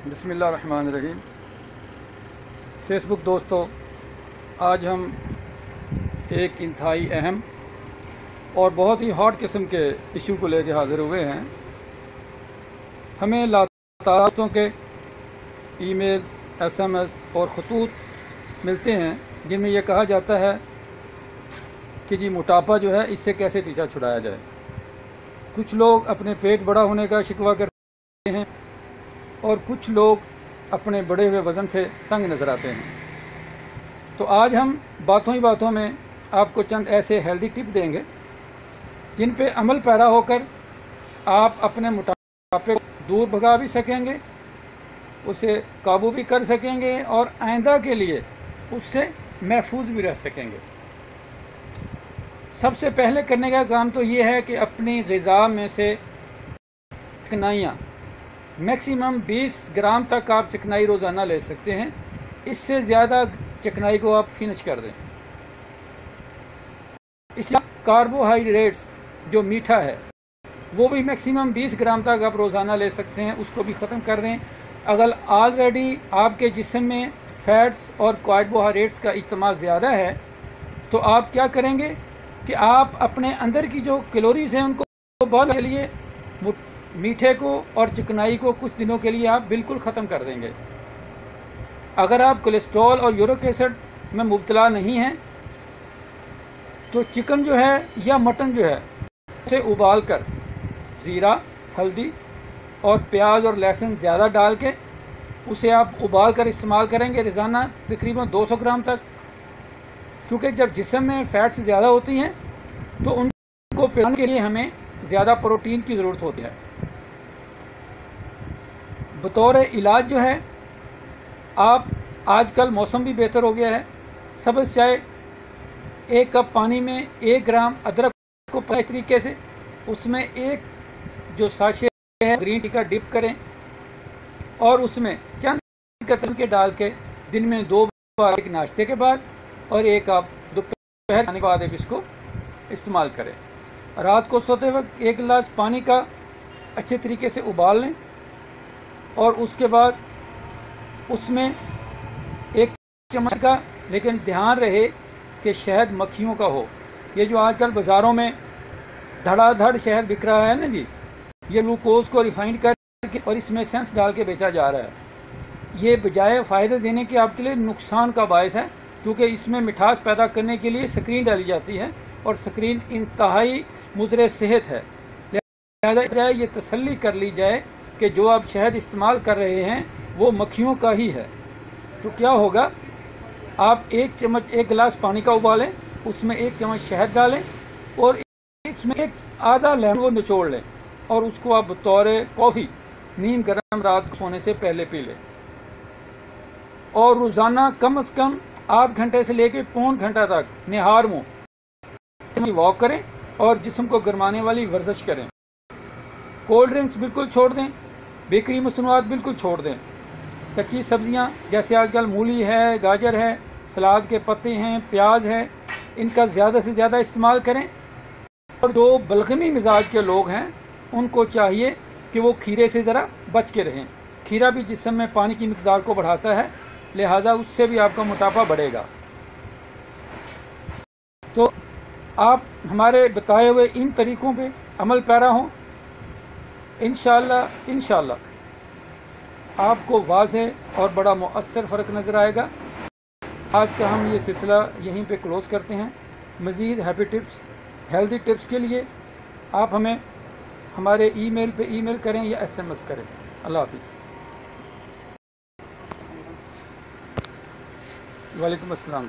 बिस्मिल्लाहिर्रहमानिर्रहीम। फेसबुक दोस्तों, आज हम एक इंतहाई अहम और बहुत ही हॉट किस्म के इशू को लेकर हाज़िर हुए हैं। हमें लातारों के ईमेल्स, एसएमएस और खतूत मिलते हैं जिनमें यह कहा जाता है कि जी मोटापा जो है इससे कैसे पीछा छुड़ाया जाए। कुछ लोग अपने पेट बड़ा होने का शिकवा करते हैं और कुछ लोग अपने बढ़े हुए वज़न से तंग नज़र आते हैं। तो आज हम बातों ही बातों में आपको चंद ऐसे हेल्दी टिप देंगे जिन पे अमल पैरा होकर आप अपने मोटापे को दूर भगा भी सकेंगे, उसे काबू भी कर सकेंगे और आइंदा के लिए उससे महफूज भी रह सकेंगे। सबसे पहले करने का काम तो ये है कि अपनी ग़िज़ा में से चिकनाइयाँ मैक्सिमम 20 ग्राम तक आप चिकनाई रोज़ाना ले सकते हैं। इससे ज़्यादा चिकनाई को आप फिनिश कर दें। इसलिए कार्बोहाइड्रेट्स जो मीठा है वो भी मैक्सिमम 20 ग्राम तक आप रोज़ाना ले सकते हैं, उसको भी ख़त्म कर दें। अगर ऑलरेडी आपके जिस्म में फैट्स और कार्बोहाइड्रेट्स का इस्तेमाल ज़्यादा है तो आप क्या करेंगे कि आप अपने अंदर की जो कैलोरीज़ हैं उनको बढ़ाने के लिए मीठे को और चिकनाई को कुछ दिनों के लिए आप बिल्कुल ख़त्म कर देंगे। अगर आप कोलेस्ट्रॉल और यूरिक एसिड में मुब्तला नहीं हैं तो चिकन जो है या मटन जो है उसे उबाल कर ज़ीरा, हल्दी और प्याज और लहसुन ज़्यादा डाल के उसे आप उबाल कर इस्तेमाल करेंगे रोज़ाना तकरीबन 200 ग्राम तक। क्योंकि जब जिस्म में फ़ैट्स ज़्यादा होती हैं तो उनको पिघलाने के लिए हमें ज़्यादा प्रोटीन की ज़रूरत होती है। बतौर इलाज जो है, आप आजकल मौसम भी बेहतर हो गया है, सबसे चाहे 1 कप पानी में 1 ग्राम अदरक को इस तरीके से उसमें एक जो साशे है ग्रीन टी का डिप करें और उसमें चंद कतरन के डाल के दिन में 2 बार, एक नाश्ते के बाद और एक आप दोपहर खाने के बाद इसको इस्तेमाल करें। रात को सोते वक्त 1 गिलास पानी का अच्छे तरीके से उबाल लें और उसके बाद उसमें 1 चम्मच का, लेकिन ध्यान रहे कि शहद मक्खियों का हो। ये जो आजकल बाज़ारों में धड़ाधड़ शहद बिक रहा है ना जी, ये ग्लूकोज को रिफाइंड करके और इसमें सेंस डाल के बेचा जा रहा है। ये बजाय फ़ायदे देने के आपके लिए नुकसान का बायस है, क्योंकि इसमें मिठास पैदा करने के लिए स्क्रीन डाली जाती है और स्क्रीन इंतहाई मुज़र सेहत है। लिहाजा ये तसल्ली कर ली जाए कि जो आप शहद इस्तेमाल कर रहे हैं वो मक्खियों का ही है। तो क्या होगा, आप 1 चम्मच 1 गिलास पानी का उबालें, उसमें 1 चम्मच शहद डालें और उसमें एक आधा लेमन वो निचोड़ लें और उसको आप बतौर कॉफ़ी नीम गर्म रात को सोने से पहले पी लें। और रोज़ाना कम से कम आध घंटे से लेकर पौन घंटा तक निहार मुँह वॉक करें और जिस्म को गरमाने वाली वर्जिश करें। कोल्ड ड्रिंक्स बिल्कुल छोड़ दें, बेकरी मसनूआत बिल्कुल छोड़ दें। कच्ची सब्जियां जैसे आजकल मूली है, गाजर है, सलाद के पत्ते हैं, प्याज है, इनका ज़्यादा से ज़्यादा इस्तेमाल करें। और जो बलगमी मिजाज के लोग हैं उनको चाहिए कि वो खीरे से ज़रा बच के रहें। खीरा भी जिस्म में पानी की मिकदार को बढ़ाता है, लिहाजा उससे भी आपका मोटापा बढ़ेगा। तो आप हमारे बताए हुए इन तरीक़ों पे अमल पैरा हों, इंशाअल्लाह आपको वाज़ेह और बड़ा मुअस्सर फ़र्क नज़र आएगा। आज का हम ये सिलसिला यहीं पे क्लोज़ करते हैं। मज़ीद हेल्दी टिप्स के लिए आप हमें हमारे ईमेल पे ईमेल करें या एसएमएस करें। अल्लाह हाफ़िज़। वालेकुम अस्सलाम।